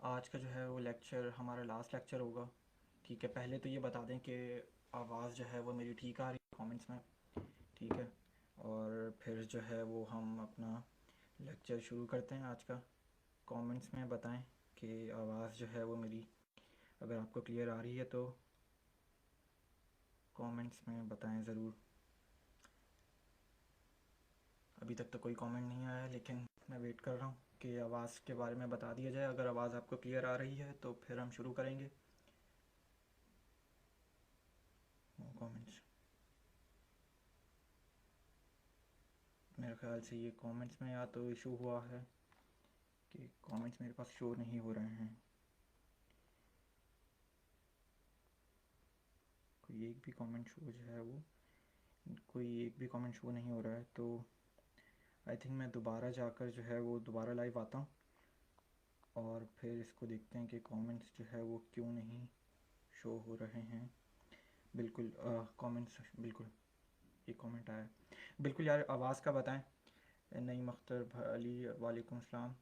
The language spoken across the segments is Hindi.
आज का जो है वो लेक्चर हमारा लास्ट लेक्चर होगा। ठीक है, पहले तो ये बता दें कि आवाज़ जो है वो मेरी ठीक आ रही है कमेंट्स में। ठीक है, और फिर जो है वो हम अपना लेक्चर शुरू करते हैं आज का। कमेंट्स में बताएं कि आवाज़ जो है वो मेरी अगर आपको क्लियर आ रही है तो कमेंट्स में बताएं ज़रूर। अभी तक तो कोई कमेंट नहीं आया है, लेकिन मैं वेट कर रहा हूँ कि आवाज़ के बारे में बता दिया जाए। अगर आवाज़ आपको क्लियर आ रही है तो फिर हम शुरू करेंगे। कमेंट्स, मेरे ख्याल से ये कमेंट्स में या तो इशू हुआ है कि कमेंट्स मेरे पास शो नहीं हो रहे हैं। कोई एक भी कमेंट शो जो है वो कोई एक भी कमेंट शो नहीं हो रहा है, तो आई थिंक मैं दोबारा जाकर जो है वो दोबारा लाइव आता हूँ और फिर इसको देखते हैं कि कमेंट्स जो है वो क्यों नहीं शो हो रहे हैं। बिल्कुल कमेंट्स बिल्कुल, ये कमेंट आया बिल्कुल। यार आवाज़ का बताएं। नईम अख्तर अली, वालेकुम सलाम।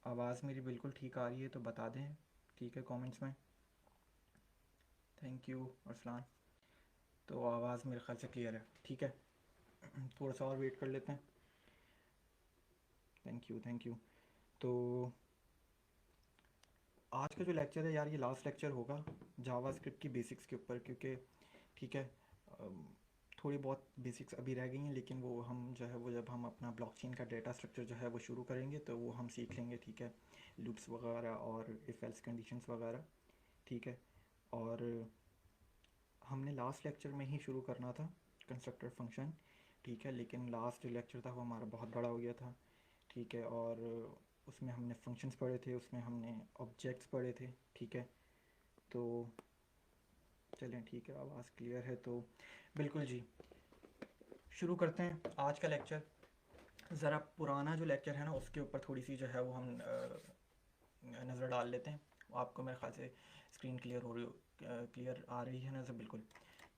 आवाज़ मेरी बिल्कुल ठीक आ रही है तो बता दें, ठीक है, कमेंट्स में। Thank you Arsalan. तो आवाज़ मेरे ख्याल से क्लियर है, ठीक है। थोड़ा सा और वेट कर लेते हैं। Thank you thank you. तो आज का जो लेक्चर है यार, ये लास्ट लेक्चर होगा जावास्क्रिप्ट की बेसिक्स के ऊपर, क्योंकि ठीक है, अम, थोड़ी बहुत बेसिक्स अभी रह गई हैं, लेकिन वो हम जो है वो जब हम अपना ब्लॉकचेन का डेटा स्ट्रक्चर जो है वो शुरू करेंगे तो वो हम सीख लेंगे, ठीक है। लूप्स वगैरह और इफ़ एल्स कंडीशंस वगैरह, ठीक है। और हमने लास्ट लेक्चर में ही शुरू करना था कंस्ट्रक्टर फंक्शन, ठीक है, लेकिन लास्ट जो लेक्चर था वो हमारा बहुत बड़ा हो गया था, ठीक है। और उसमें हमने फंक्शंस पढ़े थे, उसमें हमने ऑब्जेक्ट्स पढ़े थे, ठीक है। तो चलें, ठीक है, आवाज़ क्लियर है तो बिल्कुल जी, शुरू करते हैं आज का लेक्चर। ज़रा पुराना जो लेक्चर है ना उसके ऊपर थोड़ी सी जो है वो हम नज़र डाल लेते हैं। आपको मेरे ख्याल से स्क्रीन क्लियर हो रही क्लियर आ रही है नज़र, बिल्कुल।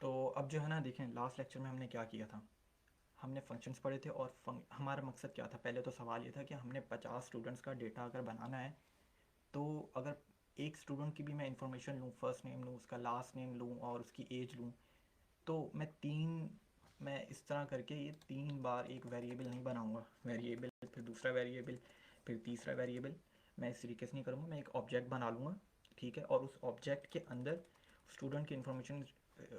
तो अब जो है ना, देखें लास्ट लेक्चर में हमने क्या किया था। हमने फंक्शंस पढ़े थे और हमारा मकसद क्या था। पहले तो सवाल ये था कि हमने 50 स्टूडेंट्स का डेटा अगर बनाना है, तो अगर एक स्टूडेंट की भी मैं इंफॉर्मेशन लूँ, फर्स्ट नेम लूँ, उसका लास्ट नेम लूँ और उसकी एज लूँ, तो मैं इस तरह करके ये 3 बार एक वेरिएबल नहीं बनाऊंगा। वेरिएबल, फिर दूसरा वेरिएबल, फिर तीसरा वेरिएबल। मैं इस तरीके से नहीं करूँगा, मैं एक ऑब्जेक्ट बना लूँगा, ठीक है। और उस ऑब्जेक्ट के अंदर स्टूडेंट की इंफॉर्मेशन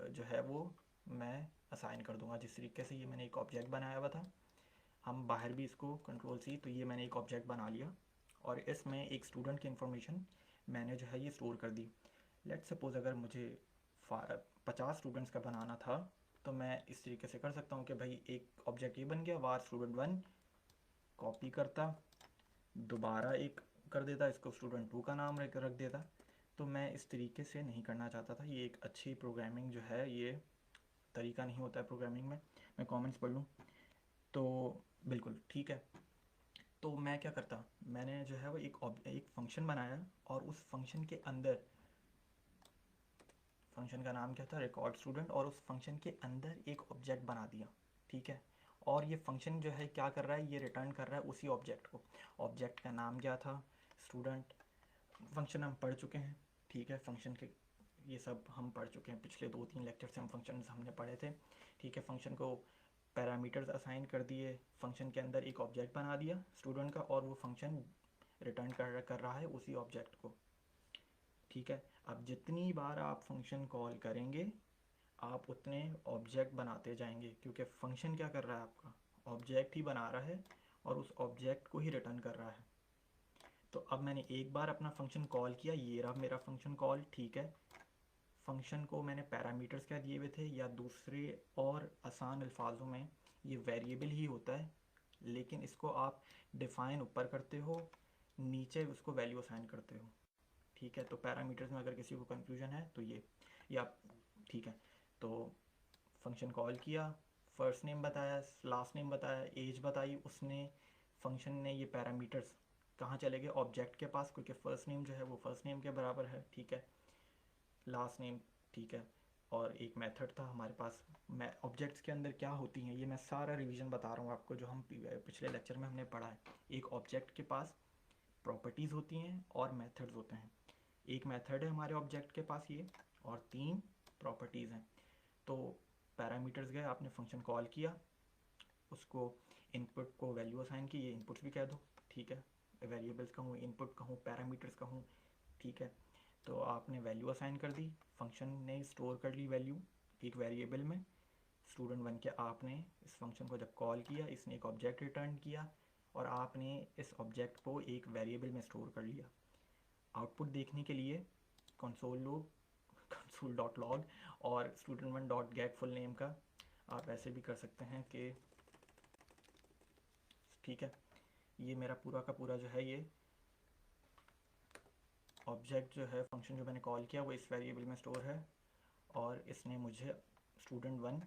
जो है वो मैं असाइन कर दूंगा। जिस तरीके से ये मैंने एक ऑब्जेक्ट बनाया हुआ था, हम बाहर भी इसको कंट्रोल सी, तो ये मैंने एक ऑब्जेक्ट बना लिया और इसमें एक स्टूडेंट की इंफॉर्मेशन मैंने जो है ये स्टोर कर दी। लेट्स सपोज़ अगर मुझे 50 स्टूडेंट्स का बनाना था, तो मैं इस तरीके से कर सकता हूँ कि भाई एक ऑब्जेक्ट ये बन गया, वार स्टूडेंट 1, कॉपी करता, दोबारा एक कर देता, इसको स्टूडेंट 2 का नाम रख रख देता। तो मैं इस तरीके से नहीं करना चाहता था। ये एक अच्छी प्रोग्रामिंग जो है ये तरीका नहीं होता है प्रोग्रामिंग में। मैं कमेंट्स पढ़ लूँ तो बिल्कुल ठीक है। तो मैं क्या करता, मैंने जो है वो एक फ़ंक्शन बनाया और उस फंक्शन के अंदर, फंक्शन का नाम क्या था, रिकॉर्ड स्टूडेंट, और उस फंक्शन के अंदर एक ऑब्जेक्ट बना दिया, ठीक है। और ये फंक्शन जो है क्या कर रहा है, ये रिटर्न कर रहा है उसी ऑब्जेक्ट को। ऑब्जेक्ट का नाम क्या था, स्टूडेंट। फंक्शन हम पढ़ चुके हैं, ठीक है। फंक्शन के ये सब हम पढ़ चुके हैं, पिछले 2-3 लेक्चर से हम फंक्शन हमने पढ़े थे, ठीक है। फंक्शन को पैरामीटर्स असाइन कर दिए, फंक्शन के अंदर एक ऑब्जेक्ट बना दिया स्टूडेंट का, और वो फंक्शन रिटर्न कर रहा है उसी ऑब्जेक्ट को, ठीक है। अब जितनी बार आप फंक्शन कॉल करेंगे, आप उतने ऑब्जेक्ट बनाते जाएंगे, क्योंकि फंक्शन क्या कर रहा है, आपका ऑब्जेक्ट ही बना रहा है और उस ऑब्जेक्ट को ही रिटर्न कर रहा है। तो अब मैंने एक बार अपना फंक्शन कॉल किया, ये रहा मेरा फंक्शन कॉल, ठीक है। फंक्शन को मैंने पैरामीटर्स क्या दिए हुए थे, या दूसरे और आसान अल्फाजों में ये वेरिएबल ही होता है, लेकिन इसको आप डिफ़ाइन ऊपर करते हो, नीचे उसको वैल्यू असाइन करते हो, ठीक है। तो पैरामीटर्स में अगर किसी को कन्फ्यूजन है तो ये आप, ठीक है। तो फंक्शन कॉल किया, फर्स्ट नेम बताया, लास्ट नेम बताया, एज बताई उसने, फंक्शन ने ये पैरामीटर्स कहाँ चले गए, ऑब्जेक्ट के पास, क्योंकि फ़र्स्ट नेम जो है वो फ़र्स्ट नेम के बराबर है, ठीक है। लास्ट नेम, ठीक है। और एक मेथड था हमारे पास। मैं ऑब्जेक्ट्स के अंदर क्या होती हैं ये मैं सारा रिवीजन बता रहा हूँ आपको, जो हम पिछले लेक्चर में हमने पढ़ा है। एक ऑब्जेक्ट के पास प्रॉपर्टीज़ होती हैं और मेथड्स होते हैं। एक मेथड है हमारे ऑब्जेक्ट के पास ये, और 3 प्रॉपर्टीज़ हैं। तो पैरामीटर्स गए, आपने फंक्शन कॉल किया, उसको इनपुट को वैल्यू असाइन की, ये इनपुट्स भी कह दो, ठीक है, वेरिएबल्स कहूँ, इनपुट कहूँ, पैरामीटर्स कहूँ, ठीक है। तो आपने वैल्यू असाइन कर दी, फंक्शन ने स्टोर कर ली वैल्यू एक वेरिएबल में, स्टूडेंट 1 के आपने इस फंक्शन को जब कॉल किया, इसने एक ऑब्जेक्ट रिटर्न किया और आपने इस ऑब्जेक्ट को एक वेरिएबल में स्टोर कर लिया। आउटपुट देखने के लिए console.log और student1.get full name का आप ऐसे भी कर सकते हैं कि, ठीक है, ये मेरा पूरा का पूरा जो है ये ऑब्जेक्ट जो है, फंक्शन जो मैंने कॉल किया वो इस वेरिएबल में स्टोर है, और इसने मुझे student1,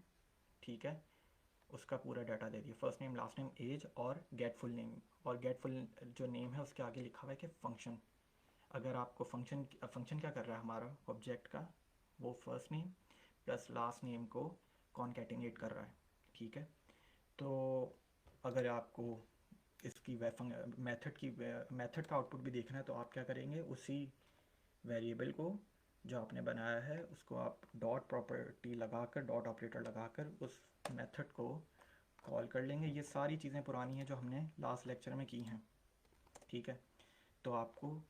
ठीक है, उसका पूरा डाटा दे दिया, first name, last name, age और गेट फुल नेम। और गेट फुल जो नेम है उसके आगे लिखा हुआ है कि फ़ंक्शन। अगर आपको फंक्शन क्या कर रहा है हमारा ऑब्जेक्ट का, वो first name plus last name को कॉन्कैटिनेट कर रहा है, ठीक है। तो अगर आपको इसकी मेथड का आउटपुट भी देखना है तो आप क्या करेंगे, उसी वेरिएबल को जो आपने बनाया है उसको आप डॉट प्रॉपर्टी लगाकर, डॉट ऑपरेटर लगाकर उस मेथड को कॉल कर लेंगे। ये सारी चीज़ें पुरानी हैं जो हमने लास्ट लेक्चर में की हैं, ठीक है। तो आपको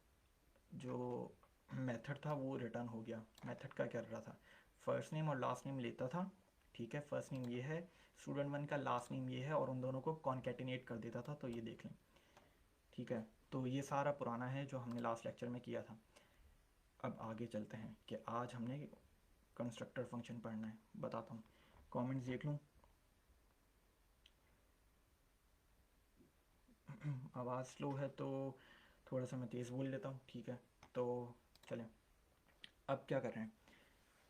जो मेथड था वो रिटर्न हो गया। मेथड का क्या कर रहा था, फर्स्ट नेम और लास्ट नेम लेता था, ठीक है, फर्स्ट नेम ये है, student1 का लास्ट नेम ये है, और उन दोनों को कॉन्कैटिनेट कर देता था। तो ये देख लें, ठीक है। तो ये सारा पुराना है जो हमने लास्ट लेक्चर में किया था। अब आगे चलते हैं कि आज हमने कंस्ट्रक्टर फंक्शन पढ़ना है। बताता हूँ, कमेंट्स देख लूँ। आवाज़ स्लो है तो थोड़ा सा मैं तेज़ बोल लेता हूँ, ठीक है। तो चलें, अब क्या कर रहे हैं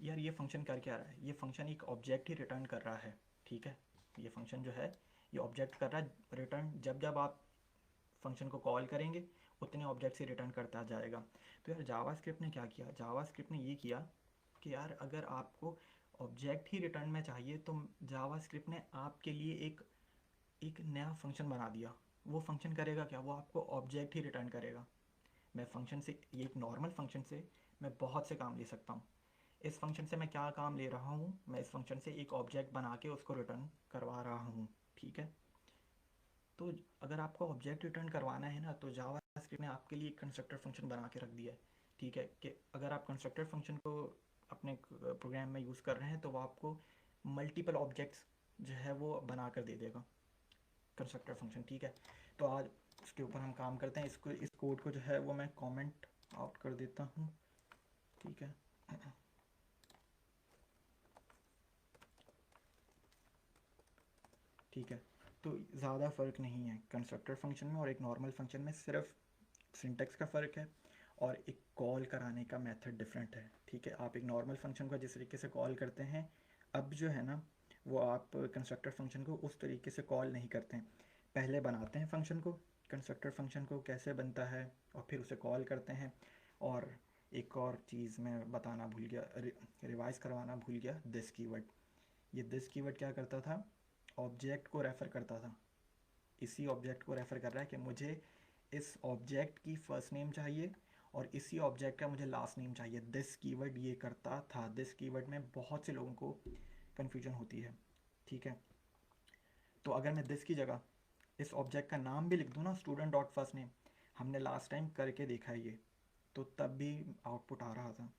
यार, ये फंक्शन कर क्या रहा है, ये फंक्शन एक ऑब्जेक्ट ही रिटर्न कर रहा है, ठीक है। ये फंक्शन जो है ये ऑब्जेक्ट कर रहा है रिटर्न, जब जब आप फंक्शन को कॉल करेंगे उतने ऑब्जेक्ट से रिटर्न करता जाएगा। तो यार जावास्क्रिप्ट ने क्या किया, जावास्क्रिप्ट ने ये किया कि यार अगर आपको ऑब्जेक्ट ही रिटर्न में चाहिए तो जावास्क्रिप्ट ने आपके लिए एक नया फंक्शन बना दिया। वो फंक्शन करेगा क्या, वो आपको ऑब्जेक्ट ही रिटर्न करेगा। मैं फंक्शन से, ये एक नॉर्मल फंक्शन से मैं बहुत से काम ले सकता हूँ। इस फंक्शन से मैं क्या काम ले रहा हूँ, मैं इस फंक्शन से एक ऑब्जेक्ट बना के उसको रिटर्न करवा रहा हूँ, ठीक है। तो अगर आपको ऑब्जेक्ट रिटर्न करवाना है ना, तो जावास्क्रिप्ट ने आपके लिए एक कंस्ट्रक्टर फंक्शन बना के रख दिया है, ठीक है। कि अगर आप कंस्ट्रक्टर फंक्शन को अपने प्रोग्राम में यूज़ कर रहे हैं तो वो आपको मल्टीपल ऑब्जेक्ट्स जो है वो बना कर दे देगा, कंस्ट्रक्टर फंक्शन, ठीक है। तो आज इसके ऊपर हम काम करते हैं। इसको, इस कोड को जो है वो मैं कमेंट आउट कर देता हूँ, ठीक है। ठीक है, तो ज़्यादा फ़र्क नहीं है कंस्ट्रक्टर फंक्शन में और एक नॉर्मल फंक्शन में, सिर्फ सिंटेक्स का फ़र्क है और एक कॉल कराने का मेथड डिफरेंट है, ठीक है। आप एक नॉर्मल फंक्शन को जिस तरीके से कॉल करते हैं, अब जो है ना वो आप कंस्ट्रक्टर फंक्शन को उस तरीके से कॉल नहीं करते हैं। पहले बनाते हैं फंक्शन को, कंस्ट्रक्टर फंक्शन को कैसे बनता है, और फिर उसे कॉल करते हैं। और एक और चीज़ मैं बताना भूल गया, रिवाइज़ करवाना भूल गया, दिस कीवर्ड। ये दिस कीवर्ड क्या करता था, ऑब्जेक्ट को रेफ़र करता था। इसी ऑब्जेक्ट को रेफ़र कर रहा है कि मुझे इस ऑब्जेक्ट की फ़र्स्ट नेम चाहिए और इसी ऑब्जेक्ट का मुझे लास्ट नेम चाहिए। दिस कीवर्ड ये करता था। दिस कीवर्ड में बहुत से लोगों को कन्फ्यूजन होती है, ठीक है। तो अगर मैं दिस की जगह इस ऑब्जेक्ट का नाम भी लिख दूँ ना, स्टूडेंट डॉट फर्स्ट नेम, हमने लास्ट टाइम करके देखा है ये, तो तब भी आउटपुट आ रहा था।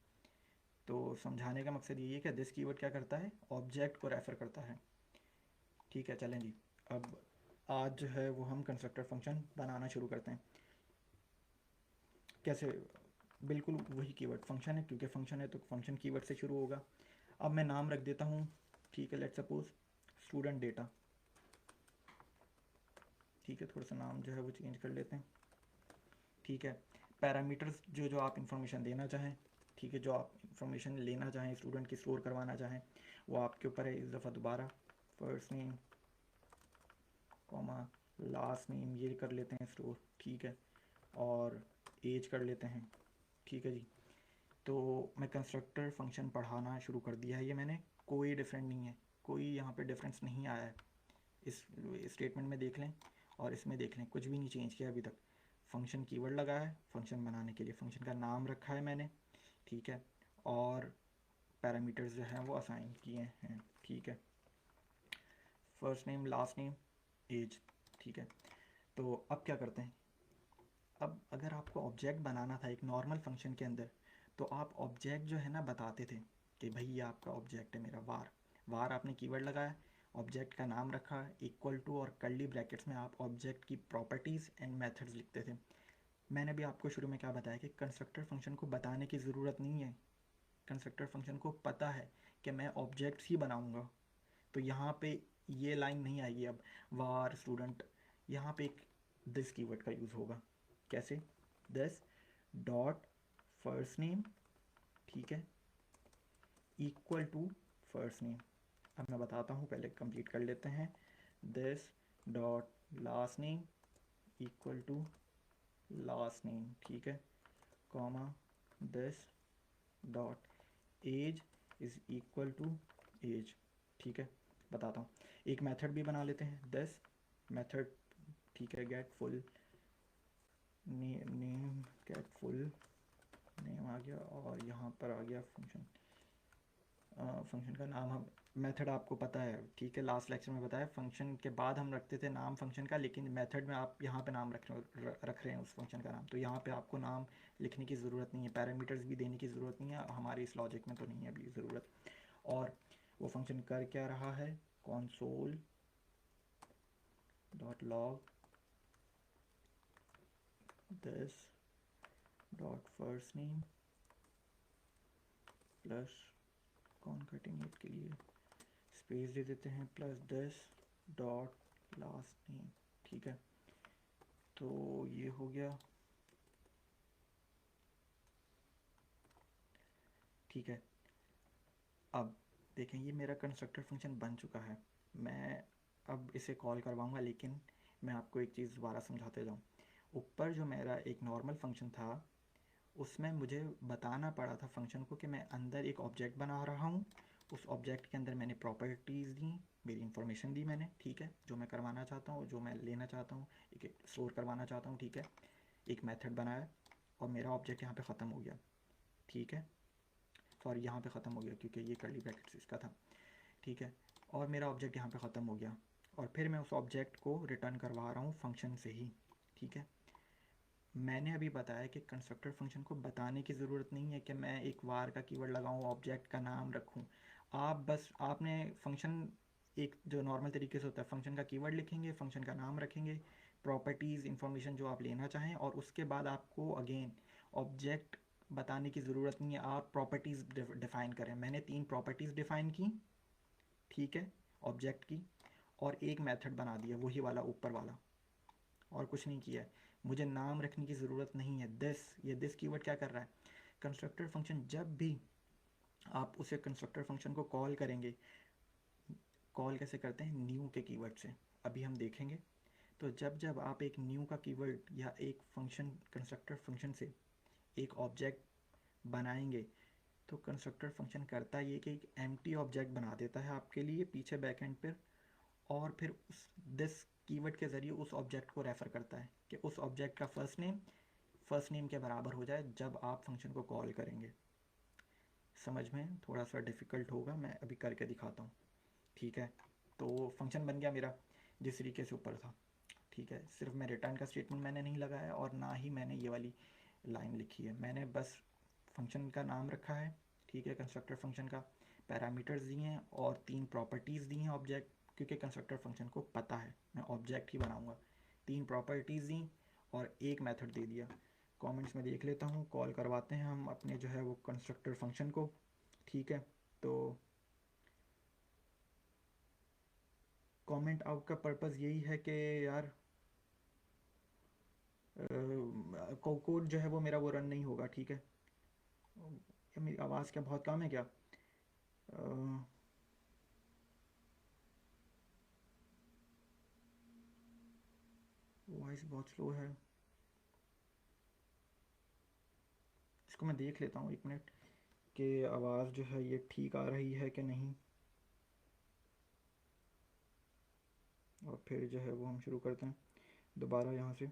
तो समझाने का मकसद ये है कि दिस कीवर्ड क्या करता है, ऑब्जेक्ट को रेफ़र करता है, ठीक है। चलें जी, अब आज जो है वो हम कंस्ट्रक्टर फंक्शन बनाना शुरू करते हैं। कैसे, बिल्कुल वही कीवर्ड फंक्शन है, क्योंकि फंक्शन है तो फंक्शन कीवर्ड से शुरू होगा। अब मैं नाम रख देता हूँ, ठीक है, लेट्स सपोज स्टूडेंट डेटा, ठीक है। थोड़ा सा नाम जो है वो चेंज कर लेते हैं, ठीक है। पैरामीटर्स जो जो आप इंफॉर्मेशन देना चाहें, ठीक है, जो आप इंफॉर्मेशन लेना चाहें, स्टूडेंट की स्टोर करवाना चाहें, वो आपके ऊपर है। इस दफ़ा दोबारा first name comma last name ये कर लेते हैं स्टोर, ठीक है, और एज कर लेते हैं, ठीक है जी। तो मैं कंस्ट्रक्टर फंक्शन पढ़ाना शुरू कर दिया है, ये मैंने, कोई डिफरेंट नहीं है, कोई यहाँ पे डिफरेंस नहीं आया है। इस स्टेटमेंट में देख लें और इसमें देख लें, कुछ भी नहीं चेंज किया अभी तक। फंक्शन कीवर्ड लगा है फंक्शन बनाने के लिए, फंक्शन का नाम रखा है मैंने, ठीक है, और पैरामीटर्स जो हैं वो असाइन किए हैं, ठीक है, first name, last name, age, ठीक है। तो अब क्या करते हैं, अब अगर आपको ऑब्जेक्ट बनाना था एक नॉर्मल फंक्शन के अंदर, तो आप ऑब्जेक्ट जो है ना बताते थे कि भाई ये आपका ऑब्जेक्ट है मेरा वार, वार आपने कीवर्ड लगाया, ऑब्जेक्ट का नाम रखा, इक्वल टू और कर्ली ब्रैकेट्स में आप ऑब्जेक्ट की प्रॉपर्टीज़ एंड मेथड्स लिखते थे। मैंने भी आपको शुरू में क्या बताया कि कंस्ट्रक्टर फंक्शन को बताने की ज़रूरत नहीं है, कंस्ट्रक्टर फंक्शन को पता है कि मैं ऑब्जेक्ट्स ही बनाऊंगा। तो यहाँ पे ये लाइन नहीं आएगी अब वार स्टूडेंट, यहाँ पे एक दिस कीवर्ड का यूज़ होगा। कैसे, दिस डॉट फर्स्ट नेम, ठीक है, इक्वल टू फर्स्ट नेम। अब मैं बताता हूँ, पहले कंप्लीट कर लेते हैं। This dot last name equal to last name, ठीक है, comma this dot age is equal to age, ठीक है। बताता हूँ, एक मेथड भी बना लेते हैं, दिस मेथड, ठीक है, get full name, get full name आ गया, और यहाँ पर आ गया फंक्शन, फंक्शन का नाम हम, मेथड आपको पता है, ठीक है, लास्ट लेक्चर में बताया फंक्शन के बाद हम रखते थे नाम फंक्शन का, लेकिन मेथड में आप यहाँ पे नाम रख रहे हैं उस फंक्शन का नाम, तो यहाँ पे आपको नाम लिखने की ज़रूरत नहीं है, पैरामीटर्स भी देने की ज़रूरत नहीं है, हमारी इस लॉजिक में तो नहीं है अभी ज़रूरत। और वो फंक्शन कर क्या रहा है, console dot log this dot first name plus concatenate के लिए स्पेस दे देते हैं, plus this dot last name, ठीक है। तो ये हो गया, ठीक है। अब देखें, ये मेरा कंस्ट्रक्टर फंक्शन बन चुका है, मैं अब इसे कॉल करवाऊँगा, लेकिन मैं आपको एक चीज़ दोबारा समझाते जाऊँ। ऊपर जो मेरा एक नॉर्मल फंक्शन था, उसमें मुझे बताना पड़ा था फंक्शन को कि मैं अंदर एक ऑब्जेक्ट बना रहा हूँ, उस ऑब्जेक्ट के अंदर मैंने प्रॉपर्टीज़ दी, मेरी इन्फॉर्मेशन दी मैंने, ठीक है, जो मैं करवाना चाहता हूँ, जो मैं लेना चाहता हूँ, एक स्टोर करवाना चाहता हूँ, ठीक है, एक मेथड बनाया, और मेरा ऑब्जेक्ट यहाँ पे ख़त्म हो गया, ठीक है, सॉरी यहाँ पे ख़त्म हो गया क्योंकि ये कर्ली ब्रैकेट्स इसका था, ठीक है, और मेरा ऑब्जेक्ट यहाँ पे ख़त्म हो गया, और फिर मैं उस ऑब्जेक्ट को रिटर्न करवा रहा हूँ फंक्शन से ही, ठीक है। मैंने अभी बताया कि कंस्ट्रक्टर फंक्शन को बताने की ज़रूरत नहीं है कि मैं एक वार का कीवर्ड लगाऊँ, ऑब्जेक्ट का नाम रखूँ, आप बस आपने फंक्शन एक जो नॉर्मल तरीके से होता है, फंक्शन का कीवर्ड लिखेंगे, फंक्शन का नाम रखेंगे, प्रॉपर्टीज़ इंफॉर्मेशन जो आप लेना चाहें, और उसके बाद आपको अगेन ऑब्जेक्ट बताने की ज़रूरत नहीं है, आप प्रॉपर्टीज़ डिफ़ाइन करें। मैंने 3 प्रॉपर्टीज़ डिफ़ाइन की, ठीक है, ऑब्जेक्ट की, और एक मेथड बना दिया वही वाला ऊपर वाला, और कुछ नहीं किया है। मुझे नाम रखने की ज़रूरत नहीं है। दिस, ये दिस कीवर्ड क्या कर रहा है, कंस्ट्रक्टर फंक्शन जब भी आप उसे कंस्ट्रक्टर फंक्शन को कॉल करेंगे, कॉल कैसे करते हैं, न्यू के कीवर्ड से, अभी हम देखेंगे। तो जब जब आप एक न्यू का कीवर्ड या एक फंक्शन कंस्ट्रक्टर फंक्शन से एक ऑब्जेक्ट बनाएंगे, तो कंस्ट्रक्टर फंक्शन करता ये कि एक एम्प्टी ऑब्जेक्ट बना देता है आपके लिए पीछे बैकएंड पर, और फिर उस दिस कीवर्ड के ज़रिए उस ऑब्जेक्ट को रेफ़र करता है कि उस ऑब्जेक्ट का फर्स्ट नेम के बराबर हो जाए जब आप फंक्शन को कॉल करेंगे। समझ में थोड़ा सा डिफ़िकल्ट होगा, मैं अभी करके दिखाता हूँ, ठीक है। तो फंक्शन बन गया मेरा जिस तरीके से ऊपर था, ठीक है, सिर्फ मैं रिटर्न का स्टेटमेंट मैंने नहीं लगाया, और ना ही मैंने ये वाली लाइन लिखी है, मैंने बस फंक्शन का नाम रखा है, ठीक है, कंस्ट्रक्टर फंक्शन का, पैरामीटर्स दिए हैं, और 3 प्रॉपर्टीज़ दी हैं ऑब्जेक्ट, क्योंकि कंस्ट्रक्टर फंक्शन को पता है मैं ऑब्जेक्ट ही बनाऊंगा, 3 प्रॉपर्टीज़ दी और एक मेथड दे दिया। कमेंट्स में देख लेता हूँ, कॉल करवाते हैं हम अपने जो है वो कंस्ट्रक्टर फंक्शन को, ठीक है। तो कमेंट आउट का पर्पज़ यही है कि यार कोड जो है वो मेरा वो रन नहीं होगा, ठीक है। मेरी आवाज़ क्या बहुत कम है क्या, वॉइस बहुत स्लो है, इसको मैं देख लेता हूँ 1 मिनट कि आवाज़ जो है ये ठीक आ रही है कि नहीं, और फिर जो है वो हम शुरू करते हैं दोबारा यहाँ से।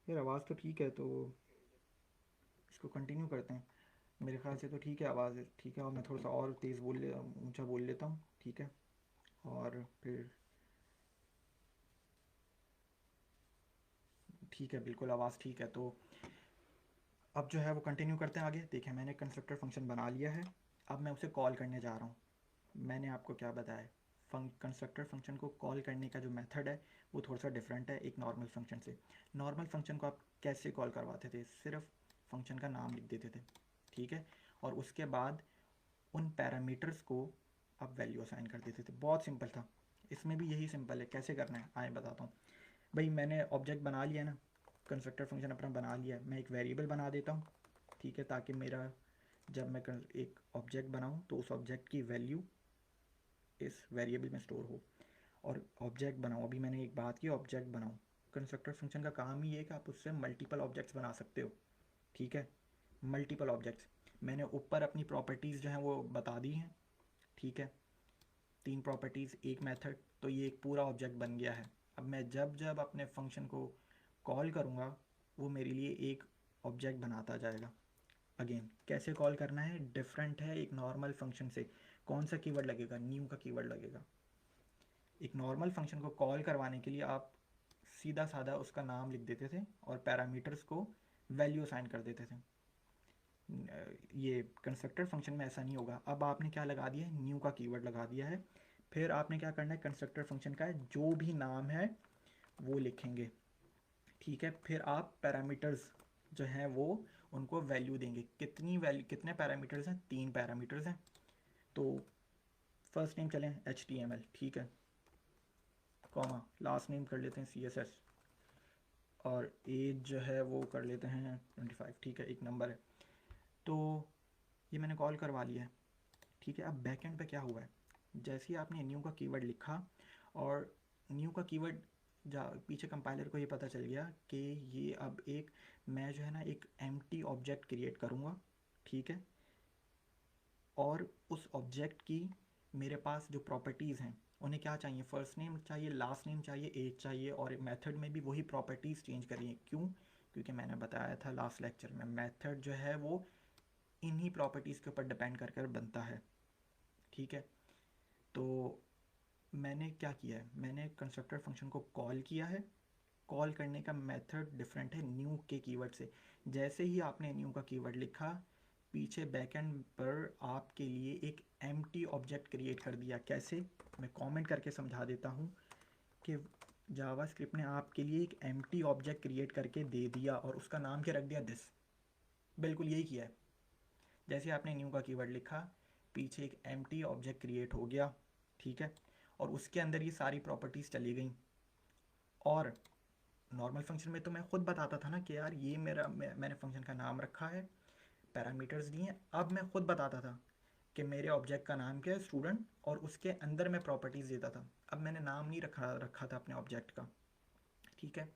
यार आवाज़ तो ठीक है, तो इसको कंटिन्यू करते हैं। मेरे ख्याल से तो ठीक है, आवाज़ ठीक है, और मैं थोड़ा सा और तेज़ ऊंचा बोल लेता हूँ, ठीक है। और फिर ठीक है, बिल्कुल आवाज़ ठीक है। तो अब जो है वो कंटिन्यू करते हैं आगे। देखिए, मैंने कंस्ट्रक्टर फंक्शन बना लिया है, अब मैं उसे कॉल करने जा रहा हूँ। मैंने आपको क्या बताया, कंस्ट्रक्टर फंक्शन को कॉल करने का जो मेथड है वो थोड़ा सा डिफरेंट है एक नॉर्मल फंक्शन से। नॉर्मल फंक्शन को आप कैसे कॉल करवाते थे, सिर्फ फंक्शन का नाम लिख देते थे, ठीक है, और उसके बाद उन पैरामीटर्स को आप वैल्यू असाइन कर देते थे। बहुत सिंपल था। इसमें भी यही सिंपल है। कैसे करना है आए बताता हूँ। भाई मैंने ऑब्जेक्ट बना लिया ना, कंस्ट्रक्टर फंक्शन अपना बना लिया, मैं एक वेरिएबल बना देता हूँ, ठीक है, ताकि मेरा जब मैं एक ऑब्जेक्ट बनाऊँ तो उस ऑब्जेक्ट की वैल्यू इस वेरिएबल में स्टोर हो। और ऑब्जेक्ट बनाऊँ, अभी मैंने एक बात की, ऑब्जेक्ट बनाऊँ। कंस्ट्रक्टर फंक्शन का काम ही है कि आप उससे मल्टीपल ऑब्जेक्ट्स बना सकते हो, ठीक है, मल्टीपल ऑब्जेक्ट्स। मैंने ऊपर अपनी प्रॉपर्टीज़ जो हैं वो बता दी हैं, ठीक है, 3 प्रॉपर्टीज़, एक मेथड, तो ये एक पूरा ऑब्जेक्ट बन गया है। अब मैं जब जब अपने फंक्शन को कॉल करूँगा वो मेरे लिए एक ऑब्जेक्ट बनाता जाएगा। अगेन कैसे कॉल करना है डिफरेंट है एक नॉर्मल फंक्शन से। कौन सा कीवर्ड लगेगा, न्यू का कीवर्ड लगेगा। एक नॉर्मल फंक्शन को कॉल करवाने के लिए आप सीधा साधा उसका नाम लिख देते थे और पैरामीटर्स को वैल्यू असाइन कर देते थे। ये कंस्ट्रक्टर फंक्शन में ऐसा नहीं होगा। अब आपने क्या लगा दिया है, न्यू का कीवर्ड लगा दिया है। फिर आपने क्या करना है, कंस्ट्रक्टर फंक्शन का जो भी नाम है वो लिखेंगे, ठीक है। फिर आप पैरामीटर्स जो हैं वो उनको वैल्यू देंगे। कितनी वैल्यू, कितने पैरामीटर्स हैं, 3 पैरामीटर्स हैं। तो फर्स्ट नेम चलें HTML, ठीक है, कॉमा, लास्ट नेम कर लेते हैं CSS, और एज जो है वो कर लेते हैं 25, ठीक है, एक नंबर है। तो ये मैंने कॉल करवा लिया है, ठीक है। अब बैक एंड पे क्या हुआ है, जैसे ही आपने न्यू का कीवर्ड लिखा और न्यू का कीवर्ड जा पीछे कंपाइलर को ये पता चल गया कि ये अब एक, मैं जो है ना एक एम्प्टी ऑब्जेक्ट क्रिएट करूँगा, ठीक है, और उस ऑब्जेक्ट की मेरे पास जो प्रॉपर्टीज़ हैं उन्हें क्या चाहिए, फर्स्ट नेम चाहिए, लास्ट नेम चाहिए, एज चाहिए, और मेथड में भी वही प्रॉपर्टीज़ चेंज करिए। क्यों, क्योंकि मैंने बताया था लास्ट लेक्चर में मेथड जो है वो इन्हीं प्रॉपर्टीज़ के ऊपर डिपेंड कर कर बनता है, ठीक है। तो मैंने क्या किया है, मैंने कंस्ट्रक्टर फंक्शन को कॉल किया है। कॉल करने का मेथड डिफरेंट है न्यू के कीवर्ड से। जैसे ही आपने न्यू का कीवर्ड लिखा, पीछे बैकएंड पर आपके लिए एक एम्प्टी ऑब्जेक्ट क्रिएट कर दिया। कैसे, मैं कमेंट करके समझा देता हूँ कि जावास्क्रिप्ट ने आपके लिए एक एम्प्टी ऑब्जेक्ट क्रिएट करके दे दिया और उसका नाम क्या रख दिया, दिस। बिल्कुल यही किया है। जैसे आपने न्यू का कीवर्ड लिखा, पीछे एक एम्प्टी ऑब्जेक्ट क्रिएट हो गया, ठीक है, और उसके अंदर ये सारी प्रॉपर्टीज़ चली गई। और नॉर्मल फंक्शन में तो मैं खुद बताता था ना कि यार ये मैंने फंक्शन का नाम रखा है, पैरामीटर्स दिए हैं। अब मैं खुद बताता था कि मेरे ऑब्जेक्ट का नाम क्या है, स्टूडेंट, और उसके अंदर मैं प्रॉपर्टीज़ देता था। अब मैंने नाम नहीं रखा रखा था अपने ऑब्जेक्ट का, ठीक है।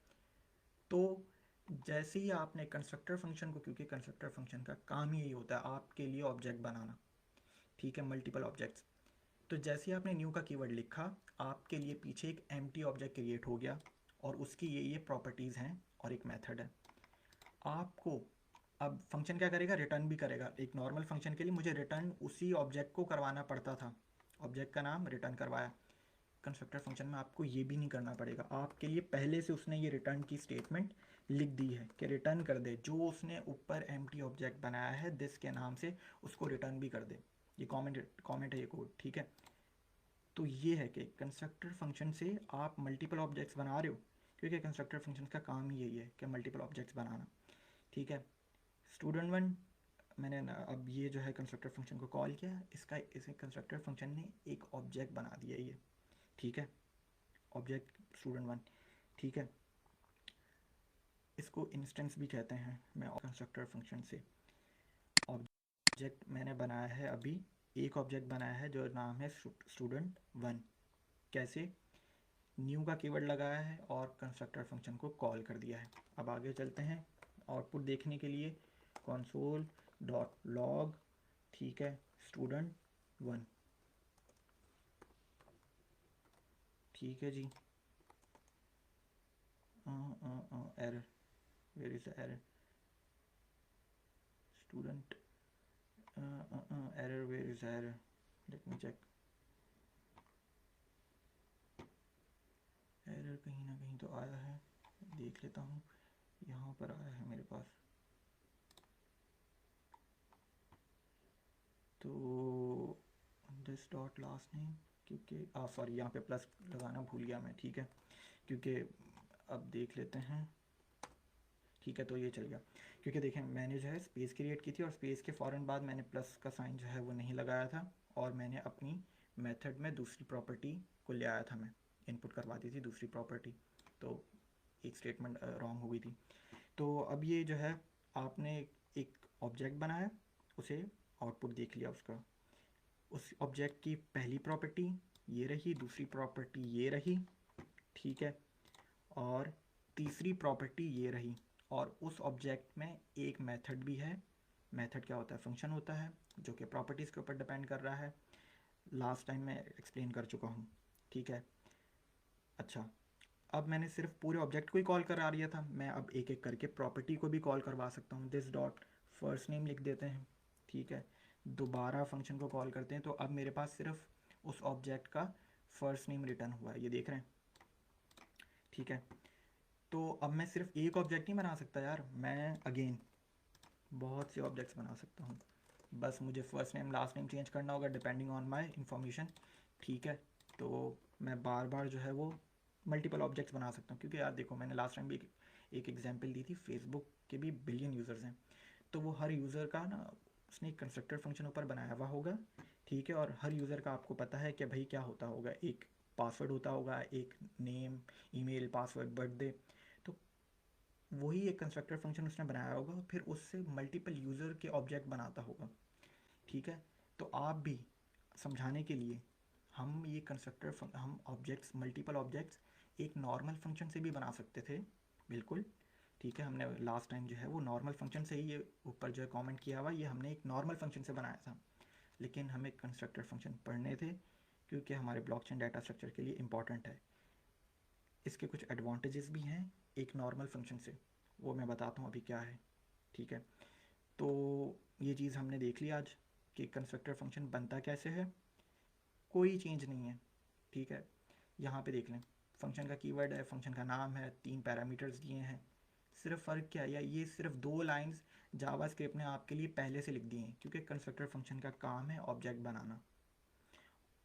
तो जैसे ही आपने कंस्ट्रक्टर फंक्शन को, क्योंकि कंस्ट्रक्टर फंक्शन का काम ही यही होता है आपके लिए ऑब्जेक्ट बनाना, ठीक है, मल्टीपल ऑब्जेक्ट्स। तो जैसे ही आपने न्यू का कीवर्ड लिखा, आपके लिए पीछे एक एम्प्टी ऑब्जेक्ट क्रिएट हो गया और उसकी ये प्रॉपर्टीज़ हैं और एक मेथड है। आपको अब फंक्शन क्या करेगा, रिटर्न भी करेगा। एक नॉर्मल फंक्शन के लिए मुझे रिटर्न उसी ऑब्जेक्ट को करवाना पड़ता था, ऑब्जेक्ट का नाम रिटर्न करवाया। कंस्ट्रक्टर फंक्शन में आपको ये भी नहीं करना पड़ेगा, आपके लिए पहले से उसने ये रिटर्न की स्टेटमेंट लिख दी है कि रिटर्न कर दे जो उसने ऊपर एम्प्टी ऑब्जेक्ट बनाया है दिस के नाम से, उसको रिटर्न भी कर दे। ये कमेंट है, ये कोड, ठीक है। तो ये है कि कंस्ट्रक्टर फंक्शन से आप मल्टीपल ऑब्जेक्ट्स बना रहे हो, क्योंकि कंस्ट्रक्टर फंक्शन का काम ही यही है कि मल्टीपल ऑब्जेक्ट्स बनाना, ठीक है। स्टूडेंट वन, मैंने अब ये जो है कंस्ट्रक्टर फंक्शन को कॉल किया, इसका इसे कंस्ट्रक्टर फंक्शन ने एक ऑब्जेक्ट बना दिया ये, ठीक है, ऑब्जेक्ट स्टूडेंट वन, ठीक है। इसको इंस्टेंस भी कहते हैं। मैं कंस्ट्रक्टर फंक्शन से ऑब्जेक्ट मैंने बनाया है, अभी एक ऑब्जेक्ट बनाया है जो नाम है स्टूडेंट वन। कैसे, न्यू का कीवर्ड लगाया है और कंस्ट्रक्टर फंक्शन को कॉल कर दिया है। अब आगे चलते हैं आउटपुट देखने के लिए, console डॉट लॉग, ठीक है, स्टूडेंट वन, ठीक है जी, error, where is the error student error where is error let me check error कहीं ना कहीं तो आया है देख लेता हूँ यहाँ पर आया है मेरे पास तो दिस डॉट लास्ट नेम क्योंकि सॉरी यहाँ पे प्लस लगाना भूल गया मैं ठीक है क्योंकि अब देख लेते हैं ठीक है तो ये चल गया क्योंकि देखें मैंने जो है स्पेस क्रिएट की थी और स्पेस के फ़ौरन बाद मैंने प्लस का साइन जो है वो नहीं लगाया था और मैंने अपनी मेथड में दूसरी प्रॉपर्टी को ले आया था मैं इनपुट करवा दी थी दूसरी प्रॉपर्टी तो एक स्टेटमेंट रॉन्ग हो गई थी तो अब ये जो है आपने एक ऑब्जेक्ट बनाया उसे आउटपुट देख लिया उसका उस ऑब्जेक्ट की पहली प्रॉपर्टी ये रही दूसरी प्रॉपर्टी ये रही ठीक है और तीसरी प्रॉपर्टी ये रही और उस ऑब्जेक्ट में एक मेथड भी है मेथड क्या होता है फंक्शन होता है जो कि प्रॉपर्टीज़ के ऊपर डिपेंड कर रहा है लास्ट टाइम मैं एक्सप्लेन कर चुका हूँ ठीक है अच्छा अब मैंने सिर्फ पूरे ऑब्जेक्ट को ही कॉल करा दिया था मैं अब एक एक करके प्रॉपर्टी को भी कॉल करवा सकता हूँ दिस डॉट फर्स्ट नेम लिख देते हैं ठीक है दोबारा फंक्शन को कॉल करते हैं तो अब मेरे पास सिर्फ उस ऑब्जेक्ट का फर्स्ट नेम रिटर्न हुआ है ये देख रहे हैं ठीक है तो अब मैं सिर्फ एक ऑब्जेक्ट नहीं बना सकता यार मैं अगेन बहुत से ऑब्जेक्ट्स बना सकता हूँ बस मुझे first name last name change करना होगा डिपेंडिंग ऑन माय इंफॉर्मेशन ठीक है तो मैं बार बार जो है वो मल्टीपल ऑब्जेक्ट्स बना सकता हूँ क्योंकि यार देखो मैंने लास्ट टाइम भी एक एग्जांपल दी थी फेसबुक के भी बिलियन यूज़र्स हैं तो वो हर यूज़र का ना उसने एक कंस्ट्रक्टर फंक्शन ऊपर बनाया हुआ होगा ठीक है और हर यूज़र का आपको पता है कि भाई क्या होता होगा एक पासवर्ड होता होगा एक नेम ईमेल पासवर्ड बर्थडे तो वही एक कंस्ट्रक्टर फंक्शन उसने बनाया होगा और फिर उससे मल्टीपल यूज़र के ऑब्जेक्ट बनाता होगा ठीक है तो आप भी समझाने के लिए हम ये कंस्ट्रक्टर हम ऑब्जेक्ट्स मल्टीपल ऑब्जेक्ट्स एक नॉर्मल फंक्शन से भी बना सकते थे बिल्कुल ठीक है हमने लास्ट टाइम जो है वो नॉर्मल फंक्शन से ही ये ऊपर जो है कमेंट किया हुआ ये हमने एक नॉर्मल फंक्शन से बनाया था लेकिन हमें कंस्ट्रक्टर फंक्शन पढ़ने थे क्योंकि हमारे ब्लॉकचेन डाटा स्ट्रक्चर के लिए इंपॉर्टेंट है इसके कुछ एडवांटेजेस भी हैं एक नॉर्मल फंक्शन से वो मैं बताता हूँ अभी क्या है ठीक है तो ये चीज़ हमने देख ली आज कि कंस्ट्रक्टर फंक्शन बनता कैसे है कोई चेंज नहीं है ठीक है यहाँ पे देख लें फंक्शन का कीवर्ड है फंक्शन का नाम है 3 पैरामीटर्स दिए हैं सिर्फ फ़र्क क्या है या ये सिर्फ 2 लाइंस जावास्क्रिप्ट ने आपके लिए पहले से लिख दी हैं क्योंकि कंस्ट्रक्टर फंक्शन का काम है ऑब्जेक्ट बनाना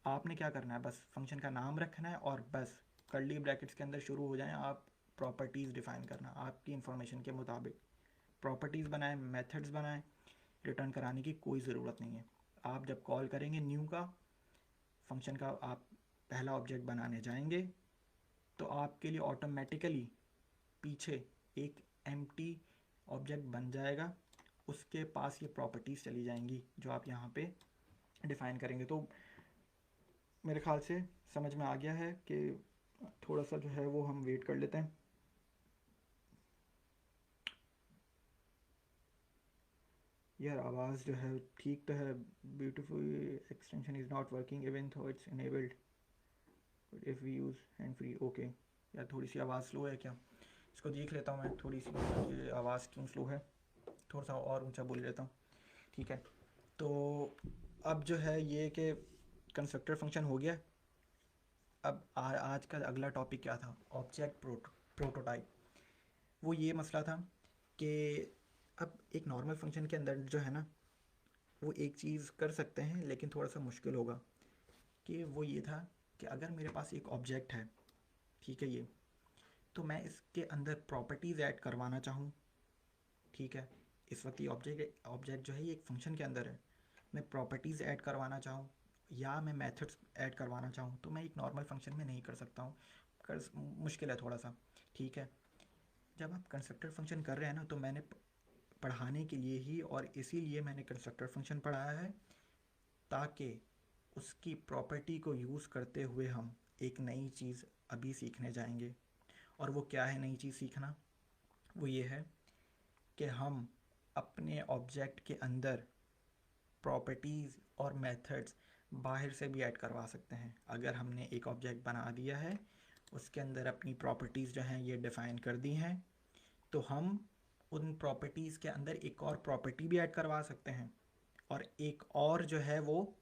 आपने क्या करना है बस फंक्शन का नाम रखना है और बस कर्ली ब्रैकेट्स के अंदर शुरू हो जाएं आप प्रॉपर्टीज़ डिफ़ाइन करना आपकी इंफॉर्मेशन के मुताबिक प्रॉपर्टीज़ बनाएं मेथड्स बनाएं रिटर्न कराने की कोई ज़रूरत नहीं है आप जब कॉल करेंगे न्यू का फंक्शन का आप पहला ऑब्जेक्ट बनाने जाएंगे तो आपके लिए ऑटोमेटिकली पीछे एक एम्प्टी ऑब्जेक्ट बन जाएगा उसके पास ये प्रॉपर्टीज़ चली जाएंगी जो आप यहाँ पे डिफ़ाइन करेंगे तो मेरे ख्याल से समझ में आ गया है कि थोड़ा सा जो है वो हम वेट कर लेते हैं यार आवाज़ जो है ठीक तो है beautiful extension is not working even though it's enabled but if we use hand free okay यार थोड़ी सी आवाज़ स्लो है क्या इसको देख लेता हूँ मैं थोड़ी सी ये आवाज़ क्यों स्लो है थोड़ा सा और ऊंचा बोल लेता हूँ ठीक है तो अब जो है ये कि कंस्ट्रक्टर फंक्शन हो गया अब आज का अगला टॉपिक क्या था ऑब्जेक्ट प्रोटोटाइप वो ये मसला था कि अब एक नॉर्मल फंक्शन के अंदर जो है ना वो एक चीज़ कर सकते हैं लेकिन थोड़ा सा मुश्किल होगा कि वो ये था कि अगर मेरे पास एक ऑब्जेक्ट है ठीक है ये तो मैं इसके अंदर प्रॉपर्टीज़ ऐड करवाना चाहूँ ठीक है इस वक्त ये ऑब्जेक्ट जो है ये एक फंक्शन के अंदर है मैं प्रॉपर्टीज़ ऐड करवाना चाहूँ या मैं मेथड्स ऐड करवाना चाहूँ तो मैं एक नॉर्मल फंक्शन में नहीं कर सकता हूँ कर मुश्किल है थोड़ा सा ठीक है जब आप कंस्ट्रक्टर फंक्शन कर रहे हैं ना तो मैंने पढ़ाने के लिए ही और इसीलिए मैंने कंस्ट्रक्टर फंक्शन पढ़ाया है ताकि उसकी प्रॉपर्टी को यूज़ करते हुए हम एक नई चीज़ अभी सीखने जाएंगे और वो क्या है नई चीज़ सीखना वो ये है कि हम अपने ऑब्जेक्ट के अंदर प्रॉपर्टीज़ और मेथड्स बाहर से भी ऐड करवा सकते हैं अगर हमने एक ऑब्जेक्ट बना दिया है उसके अंदर अपनी प्रॉपर्टीज़ जो हैं ये डिफ़ाइन कर दी हैं तो हम उन प्रॉपर्टीज़ के अंदर एक और प्रॉपर्टी भी ऐड करवा सकते हैं और एक और जो है वो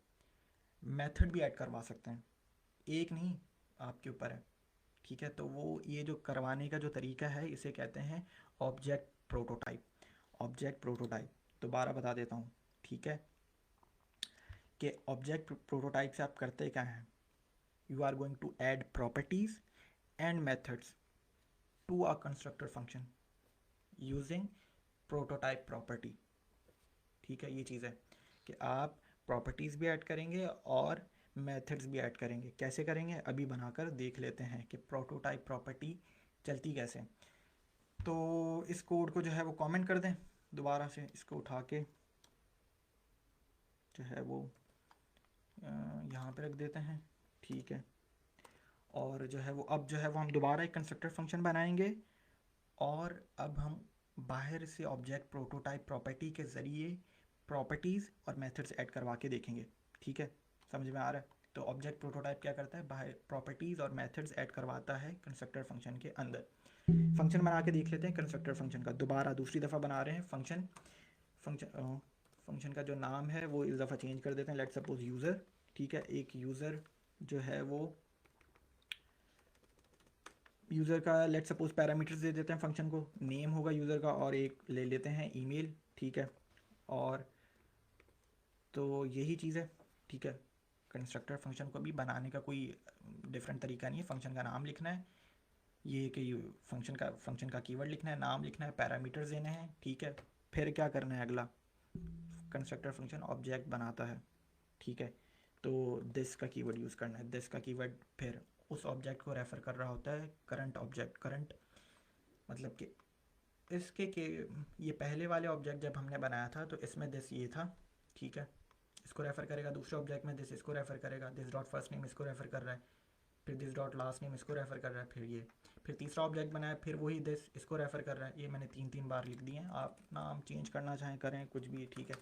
मेथड भी ऐड करवा सकते हैं। एक नहीं, आपके ऊपर है। ठीक है, तो वो ये जो करवाने का जो तरीका है इसे कहते हैं ऑब्जेक्ट प्रोटोटाइप। ऑब्जेक्ट प्रोटोटाइप दोबारा बता देता हूँ, ठीक है, कि ऑब्जेक्ट प्रोटोटाइप से आप करते क्या हैं। You are going to add properties and methods to a constructor function using prototype property. ठीक है, ये चीज़ है कि आप प्रॉपर्टीज़ भी ऐड करेंगे और मेथड्स भी ऐड करेंगे। कैसे करेंगे अभी बनाकर देख लेते हैं कि प्रोटोटाइप प्रॉपर्टी चलती कैसे। तो इस कोड को जो है वो कमेंट कर दें, दोबारा से इसको उठा के जो है वो यहाँ पे रख देते हैं। ठीक है, और जो है वो अब जो है वो हम दोबारा एक कंस्ट्रक्टर फंक्शन बनाएंगे और अब हम बाहर से ऑब्जेक्ट प्रोटोटाइप प्रॉपर्टी के ज़रिए प्रॉपर्टीज़ और मेथड्स ऐड करवा के देखेंगे। ठीक है, समझ में आ रहा है। तो ऑब्जेक्ट प्रोटोटाइप क्या करता है, बाहर प्रॉपर्टीज़ और मेथड्स ऐड करवाता है कंस्ट्रक्टर फंक्शन के अंदर। फंक्शन बना के देख लेते हैं कंस्ट्रक्टर फंक्शन का, दोबारा दूसरी दफ़ा बना रहे हैं फंक्शन। फंक्शन फंक्शन का जो नाम है वो इस दफ़ा चेंज कर देते हैं, लेट सपोज यूज़र। ठीक है, एक यूज़र जो है वो यूज़र का लेट सपोज पैरामीटर्स दे देते हैं फंक्शन को, नेम होगा यूज़र का और एक ले लेते हैं ईमेल। ठीक है, और तो यही चीज़ है। ठीक है, कंस्ट्रक्टर फंक्शन को भी बनाने का कोई डिफरेंट तरीका नहीं है। फंक्शन का नाम लिखना है, ये कि फंक्शन का कीवर्ड लिखना है, नाम लिखना है, पैरामीटर्स देने हैं। ठीक है, फिर क्या करना है अगला, कंस्ट्रक्टर फंक्शन ऑब्जेक्ट बनाता है। ठीक है, तो दिस का कीवर्ड यूज़ करना है। दिस का कीवर्ड फिर उस ऑब्जेक्ट को रेफ़र कर रहा होता है, करंट ऑब्जेक्ट। करंट मतलब कि इसके के ये पहले वाले ऑब्जेक्ट जब हमने बनाया था तो इसमें दिस ये था। ठीक है, इसको रेफ़र करेगा। दूसरे ऑब्जेक्ट में दिस इसको रेफ़र करेगा, दिस डॉट फर्स्ट नेम इसको रेफ़र कर रहा है, फिर दिस डॉट लास्ट नेम इसको रेफ़र कर रहा है, फिर ये, फिर तीसरा ऑब्जेक्ट बनाया, फिर वही दिस इसको रेफ़र कर रहा है। ये मैंने 3 बार लिख दिए हैं, आप नाम चेंज करना चाहें करें, कुछ भी। ठीक है,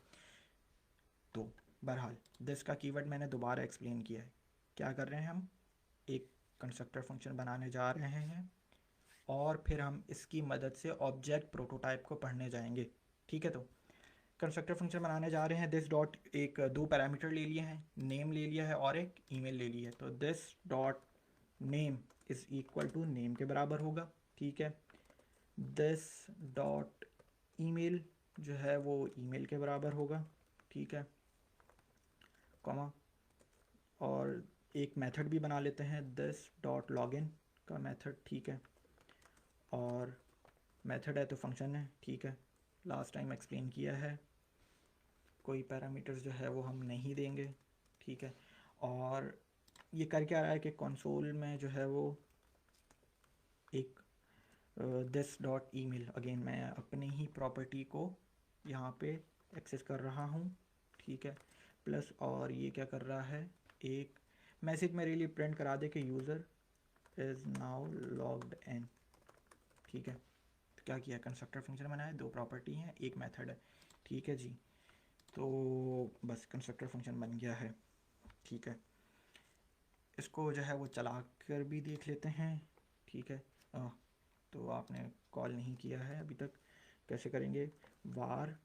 तो बहरहाल दिस का कीवर्ड मैंने दोबारा एक्सप्लेन किया है। क्या कर रहे हैं हम, एक कंस्ट्रक्टर फंक्शन बनाने जा रहे हैं और फिर हम इसकी मदद से ऑब्जेक्ट प्रोटोटाइप को पढ़ने जाएंगे। ठीक है, तो कंस्ट्रक्टर फंक्शन बनाने जा रहे हैं। दिस डॉट एक दो पैरामीटर ले लिए हैं, नेम ले लिया है और एक ईमेल ले ली है। तो this dot name is equal to name के बराबर होगा। ठीक है, दिस डॉट ईमेल जो है वो ईमेल के बराबर होगा। ठीक है, कॉमा, और एक मेथड भी बना लेते हैं, दिस डॉट लॉगिन का मेथड। ठीक है, और मेथड है तो फंक्शन है। ठीक है, लास्ट टाइम एक्सप्लेन किया है, कोई पैरामीटर्स जो है वो हम नहीं देंगे। ठीक है, और ये कर क्या रहा है कि कंसोल में जो है वो एक दिस डॉट ईमेल, अगेन मैं अपनी ही प्रॉपर्टी को यहाँ पे एक्सेस कर रहा हूँ। ठीक है, प्लस और ये क्या कर रहा है, एक मैसेज मेरे लिए प्रिंट करा दे कि user is now logged in. ठीक है, तो क्या किया, कंस्ट्रक्टर फंक्शन बनाया, दो प्रॉपर्टी हैं, एक मेथड है। ठीक है जी, तो बस कंस्ट्रक्टर फंक्शन बन गया है। ठीक है, इसको जो है वो चला कर भी देख लेते हैं। ठीक है, तो आपने कॉल नहीं किया है अभी तक, कैसे करेंगे, वार।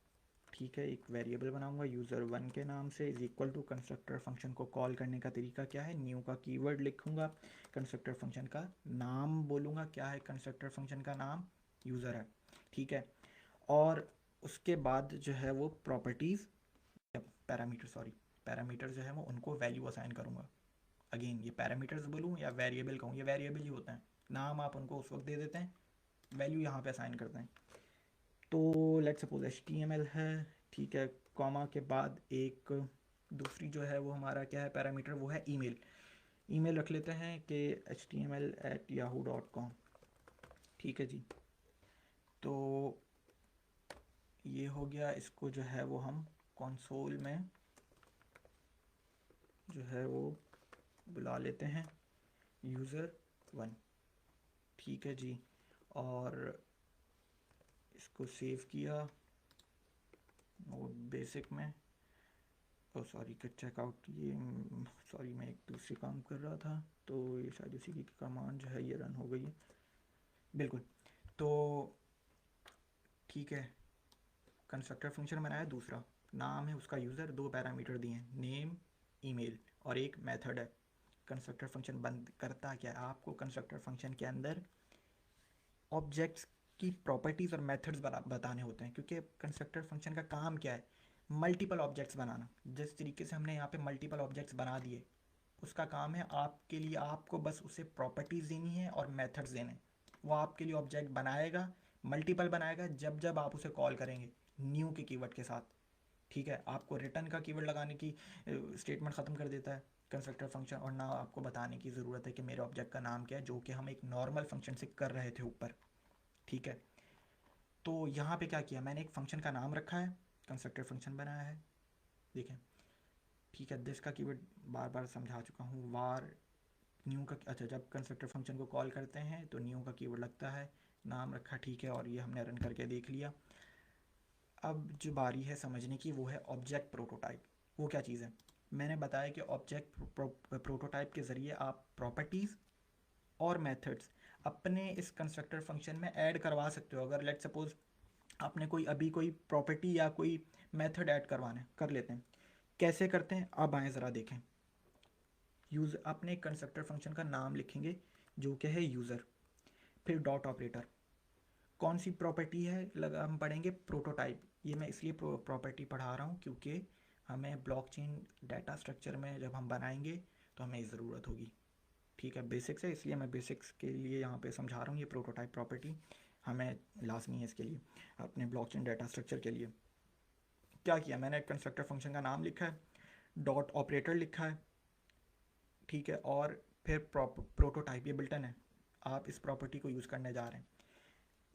ठीक है, एक वेरिएबल बनाऊंगा यूज़र1 के नाम से, is equal to constructor function को कॉल करने का तरीका क्या है, न्यू का कीवर्ड लिखूंगा, कंस्ट्रक्टर फंक्शन का नाम बोलूँगा, क्या है कंस्ट्रक्टर फंक्शन का नाम, यूज़र है। ठीक है, और उसके बाद जो है वो प्रॉपर्टीज़ या पैरामीटर, सॉरी पैरामीटर जो है वो उनको वैल्यू असाइन करूँगा। अगेन ये पैरामीटर्स बोलूँ या वेरिएबल कहूँ, ये वेरिएबल ही होता है, नाम आप उनको उस वक्त दे देते हैं, वैल्यू यहाँ पे असाइन करते हैं। तो लेट्स सपोज HTML है। ठीक है, कॉमा के बाद एक दूसरी जो है वो हमारा क्या है पैरामीटर, वो है ईमेल। ईमेल रख लेते हैं कि html@yahoo.com। ठीक है जी, तो ये हो गया। इसको जो है वो हम कंसोल में जो है वो बुला लेते हैं यूज़र1। ठीक है जी, और इसको सेव किया नोट बेसिक में। ओ सॉरी, चेकआउट, ये सॉरी मैं एक दूसरे काम कर रहा था, तो ये शायद उसी की कमांड जो है ये रन हो गई है। बिल्कुल, तो ठीक है, कंस्ट्रक्टर फंक्शन बनाया दूसरा, नाम है उसका यूज़र, दो पैरामीटर दिए हैं नेम ईमेल और एक मेथड है। कंस्ट्रक्टर फंक्शन बंद करता क्या है, आपको कंस्ट्रक्टर फंक्शन के अंदर ऑब्जेक्ट्स की प्रॉपर्टीज़ और मेथड्स बताने होते हैं, क्योंकि कंस्ट्रक्टर फंक्शन का काम क्या है, मल्टीपल ऑब्जेक्ट्स बनाना। जिस तरीके से हमने यहाँ पे मल्टीपल ऑब्जेक्ट्स बना दिए, उसका काम है आपके लिए, आपको बस उसे प्रॉपर्टीज़ देनी है और मेथड्स देने हैं। वो आपके लिए ऑब्जेक्ट बनाएगा, मल्टीपल बनाएगा जब जब आप उसे कॉल करेंगे न्यू के कीवर्ड के साथ। ठीक है, आपको रिटर्न का कीवर्ड लगाने की स्टेटमेंट ख़त्म कर देता है कंस्ट्रक्टर फंक्शन, और ना आपको बताने की ज़रूरत है कि मेरे ऑब्जेक्ट का नाम क्या है, जो कि हम एक नॉर्मल फंक्शन से कर रहे थे ऊपर। ठीक है, तो यहाँ पे क्या किया मैंने, एक फंक्शन का नाम रखा है, कंस्ट्रक्टर फंक्शन बनाया है, देखें। ठीक है, दिस का कीवर्ड बार बार समझा चुका हूँ, वार न्यू का, अच्छा जब कंस्ट्रक्टर फंक्शन को कॉल करते हैं तो न्यू का कीवर्ड लगता है, नाम रखा, ठीक है, और ये हमने रन करके देख लिया। अब जो बारी है समझने की वो है ऑब्जेक्ट प्रोटोटाइप। वो क्या चीज़ है, मैंने बताया कि ऑब्जेक्ट प्रोटोटाइप के ज़रिए आप प्रॉपर्टीज़ और मेथड्स अपने इस कंस्ट्रक्टर फंक्शन में ऐड करवा सकते हो। अगर लेट सपोज आपने कोई अभी कोई प्रॉपर्टी या कोई मेथड ऐड करवाना है, कर लेते हैं। कैसे करते हैं, अब आएँ ज़रा देखें। यूज़ अपने कंस्ट्रक्टर फंक्शन का नाम लिखेंगे जो कि है यूज़र, फिर डॉट ऑपरेटर, कौन सी प्रॉपर्टी है लगा, हम पढ़ेंगे प्रोटोटाइप। ये मैं इसलिए प्रॉपर्टी पढ़ा रहा हूँ क्योंकि हमें ब्लॉकचेन डाटा स्ट्रक्चर में जब हम बनाएंगे तो हमें ज़रूरत होगी। ठीक है, बेसिक्स है इसलिए मैं बेसिक्स के लिए यहाँ पे समझा रहा हूँ। ये प्रोटोटाइप प्रॉपर्टी हमें लाजमी है इसके लिए, अपने ब्लॉकचेन डाटा स्ट्रक्चर के लिए। क्या किया मैंने, कंस्ट्रक्टर फंक्शन का नाम लिखा है, डॉट ऑपरेटर लिखा है, ठीक है, और फिर प्रोटोटाइप, ये बिल्टन है, आप इस प्रॉपर्टी को यूज़ करने जा रहे हैं।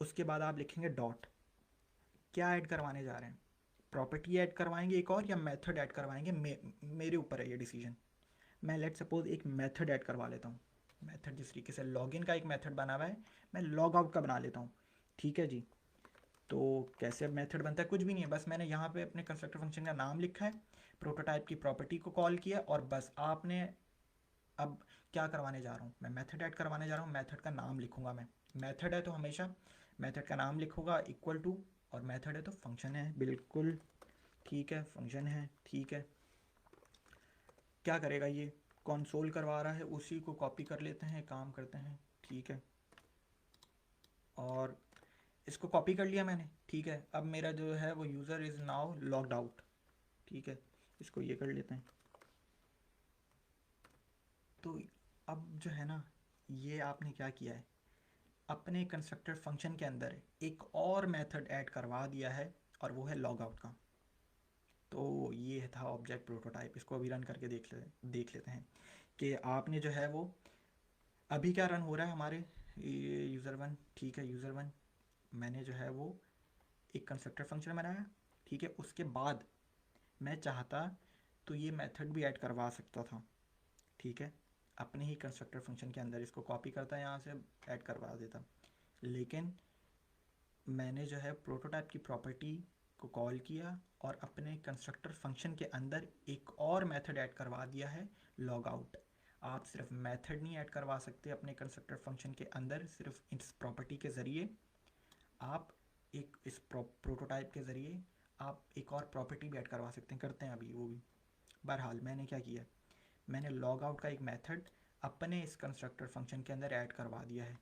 उसके बाद आप लिखेंगे डॉट, क्या ऐड करवाने जा रहे हैं, प्रॉपर्टी ऐड करवाएंगे एक और या मेथड ऐड करवाएंगे, मेरे ऊपर है ये डिसीजन। मैं लेट सपोज एक मेथड ऐड करवा लेता हूँ। मेथड जिस तरीके से लॉगिन का एक मेथड बना हुआ है, मैं लॉग आउट का बना लेता हूँ। ठीक है जी, तो कैसे मेथड बनता है, कुछ भी नहीं है, बस मैंने यहाँ पे अपने कंस्ट्रक्टर फंक्शन का नाम लिखा है, प्रोटोटाइप की प्रॉपर्टी को कॉल किया, और बस आपने अब क्या करवाने जा रहा हूँ, मैं मेथड ऐड करवाने जा रहा हूँ, मेथड का नाम लिखूंगा मैं। मेथड है तो हमेशा मेथड का नाम लिखूंगा इक्वल टू, और मेथड है तो फंक्शन है, बिल्कुल ठीक है, फंक्शन है, ठीक है। क्या करेगा ये, कंसोल करवा रहा है, उसी को कॉपी कर लेते हैं, काम करते हैं, ठीक है, और इसको कॉपी कर लिया मैंने। ठीक है, अब मेरा जो है वो user is now logged out. ठीक है, इसको ये कर लेते हैं। तो अब जो है ना, ये आपने क्या किया है, अपने कंस्ट्रक्टर फंक्शन के अंदर एक और मेथड ऐड करवा दिया है, और वो है लॉग आउट का। तो ये था ऑब्जेक्ट प्रोटोटाइप। इसको अभी रन करके देख लेते हैं कि आपने जो है वो, अभी क्या रन हो रहा है हमारे, ये यूज़र वन, ठीक है, यूज़र वन मैंने जो है वो एक कंस्ट्रक्टर फंक्शन बनाया। ठीक है, उसके बाद मैं चाहता तो ये मेथड भी ऐड करवा सकता था। ठीक है, अपने ही कंस्ट्रक्टर फंक्शन के अंदर इसको कॉपी करता, यहाँ से ऐड करवा देता, लेकिन मैंने जो है प्रोटोटाइप की प्रॉपर्टी को कॉल किया और अपने कंस्ट्रक्टर फंक्शन के अंदर एक और मेथड ऐड करवा दिया है, लॉग आउट। आप सिर्फ मेथड नहीं ऐड करवा सकते अपने कंस्ट्रक्टर फंक्शन के अंदर, सिर्फ इस प्रॉपर्टी के ज़रिए आप एक इस प्रोटोटाइप के ज़रिए आप एक और प्रॉपर्टी भी ऐड करवा सकते हैं, करते हैं अभी वो भी। बहरहाल मैंने क्या किया, मैंने लॉग आउट का एक मेथड अपने इस कंस्ट्रक्टर फंक्शन के अंदर ऐड करवा दिया है,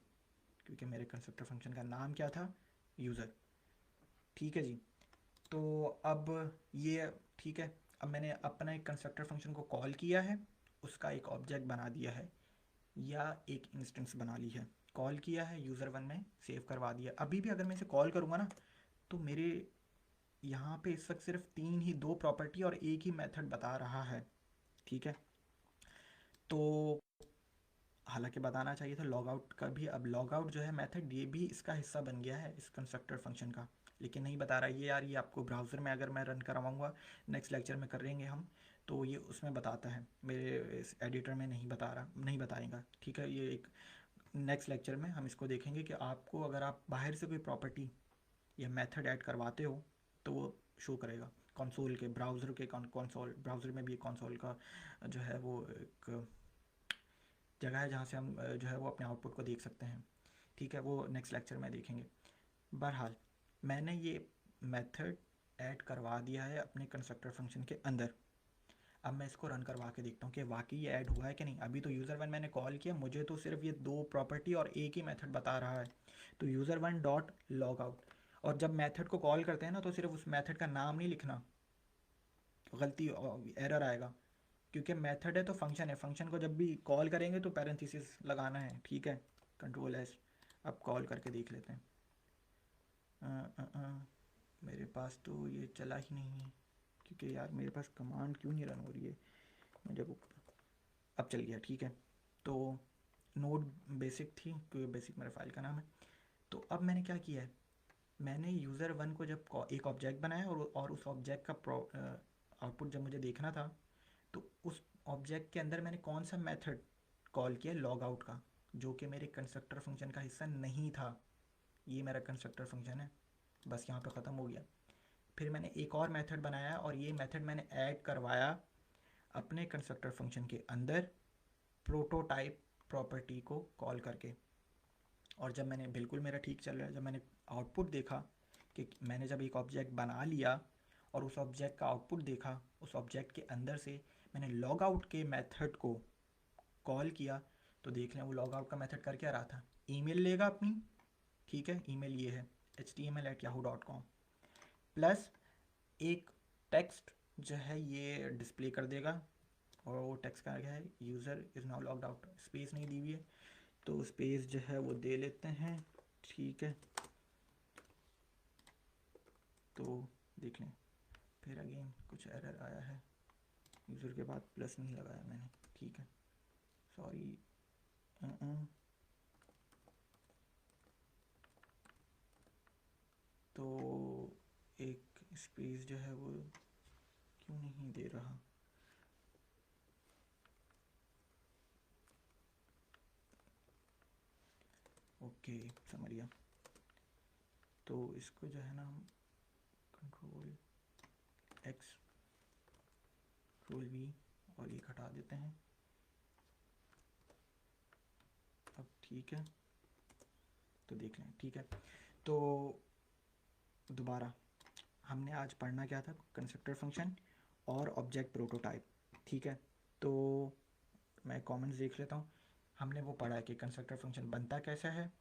क्योंकि मेरे कंस्ट्रक्टर फंक्शन का नाम क्या था, यूज़र। ठीक है जी, तो अब ये ठीक है, अब मैंने अपना एक कंस्ट्रक्टर फंक्शन को कॉल किया है, उसका एक ऑब्जेक्ट बना दिया है, या एक इंस्टेंस बना ली है, कॉल किया है यूज़र वन में, सेव करवा दिया। अभी भी अगर मैं इसे कॉल करूँगा ना, तो मेरे यहाँ पे इस वक्त सिर्फ दो प्रॉपर्टी और एक ही मेथड बता रहा है। ठीक है, तो हालांकि बताना चाहिए था लॉग आउट का भी, अब लॉग आउट जो है मेथड ये भी इसका हिस्सा बन गया है इस कंस्ट्रक्टर फंक्शन का, लेकिन नहीं बता रहा ये यार, ये आपको ब्राउज़र में अगर मैं रन करवाऊँगा, नेक्स्ट लेक्चर में करेंगे हम, तो ये उसमें बताता है, मेरे इस एडिटर में नहीं बता रहा, नहीं बताएगा। ठीक है, ये एक नेक्स्ट लेक्चर में हम इसको देखेंगे कि आपको अगर आप बाहर से कोई प्रॉपर्टी या मेथड ऐड करवाते हो तो वो शो करेगा कंसोल के, ब्राउज़र के, कंसोल ब्राउज़र में भी कंसोल का जो है वो एक जगह है जहाँ से हम जो है वो अपने आउटपुट को देख सकते हैं। ठीक है, वो नेक्स्ट लेक्चर में देखेंगे। बहरहाल मैंने ये मेथड ऐड करवा दिया है अपने कंस्ट्रक्टर फंक्शन के अंदर। अब मैं इसको रन करवा के देखता हूँ कि वाकई ये ऐड हुआ है कि नहीं। अभी तो यूज़र वन मैंने कॉल किया, मुझे तो सिर्फ ये 2 प्रॉपर्टी और एक ही मेथड बता रहा है। तो user one dot log out, और जब मेथड को कॉल करते हैं ना तो सिर्फ उस मेथड का नाम नहीं लिखना, गलती एरर आएगा। क्योंकि मेथड है तो फंक्शन है, फंक्शन को जब भी कॉल करेंगे तो पैरेंथेसिस लगाना है, ठीक है। Control S. अब कॉल करके देख लेते हैं। मेरे पास तो ये चला ही नहीं है, क्योंकि यार मेरे पास कमांड क्यों नहीं रन हो रही है। मैं जब अब चल गया, ठीक है। तो नोड बेसिक थी, क्योंकि बेसिक मेरे फाइल का नाम है। तो अब मैंने क्या किया है, मैंने यूज़र वन को जब एक ऑब्जेक्ट बनाया और उस ऑब्जेक्ट का आउटपुट जब मुझे देखना था, तो उस ऑब्जेक्ट के अंदर मैंने कौन सा मेथड कॉल किया, लॉग आउट का, जो कि मेरे कंस्ट्रक्टर फंक्शन का हिस्सा नहीं था। ये मेरा कंस्ट्रक्टर फंक्शन है, बस यहाँ पे ख़त्म हो गया। फिर मैंने एक और मेथड बनाया और ये मेथड मैंने ऐड करवाया अपने कंस्ट्रक्टर फंक्शन के अंदर प्रोटोटाइप प्रॉपर्टी को कॉल करके। और जब मैंने, बिल्कुल मेरा ठीक चल रहा है, जब मैंने आउटपुट देखा कि मैंने जब एक ऑब्जेक्ट बना लिया और उस ऑब्जेक्ट का आउटपुट देखा, उस ऑब्जेक्ट के अंदर से मैंने लॉग आउट के मेथड को कॉल किया, तो देख लें वो लॉग आउट का मेथड कर क्या रहा था, ईमेल लेगा अपनी, ठीक है। ईमेल ये है html@yahoo.com, प्लस एक टेक्स्ट जो है ये डिस्प्ले कर देगा। और वो टेक्स्ट का क्या है, user is now logged out, space नहीं दी हुई है तो स्पेस जो है वो दे लेते हैं, ठीक है। तो देख लें, फिर अगेन कुछ एरर आया है, यूज़र के बाद प्लस नहीं लगाया मैंने, ठीक है, सॉरी। तो एक स्पेस जो है वो क्यों नहीं दे रहा, ओके समझ गया। तो इसको जो है ना हम कंट्रोल एक्स, कंट्रोल वी और ये हटा देते हैं। अब ठीक है, तो देख लें, ठीक है। तो दोबारा हमने आज पढ़ना क्या था, कंस्ट्रक्टर फंक्शन और ऑब्जेक्ट प्रोटोटाइप, ठीक है। तो मैं कमेंट्स देख लेता हूँ। हमने वो पढ़ा है कि कंस्ट्रक्टर फंक्शन बनता कैसा है,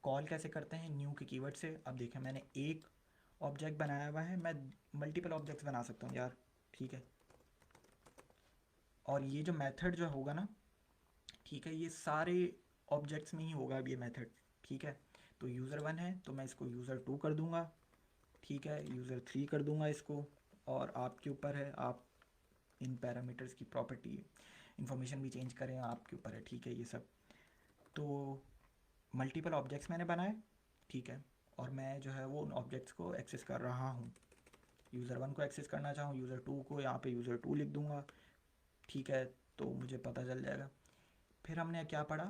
कॉल कैसे करते हैं न्यू के कीवर्ड से। अब देखें, मैंने एक ऑब्जेक्ट बनाया हुआ है, मैं मल्टीपल ऑब्जेक्ट्स बना सकता हूँ यार, ठीक है। और ये जो मेथड जो होगा ना, ठीक है, ये सारे ऑब्जेक्ट्स में ही होगा अब ये मेथड, ठीक है। तो यूज़र वन है तो मैं इसको यूज़र टू कर दूंगा, ठीक है, यूज़र थ्री कर दूंगा इसको। और आपके ऊपर है, आप इन पैरामीटर्स की प्रॉपर्टी इंफॉर्मेशन भी चेंज करें, आपके ऊपर है, ठीक है ये सब। तो मल्टीपल ऑब्जेक्ट्स मैंने बनाए, ठीक है। और मैं जो है वो उन ऑब्जेक्ट्स को एक्सेस कर रहा हूँ। यूज़र वन को एक्सेस करना चाहूँ, यूज़र टू को, यहाँ पे यूज़र टू लिख दूँगा, ठीक है। तो मुझे पता चल जाएगा। फिर हमने क्या पढ़ा,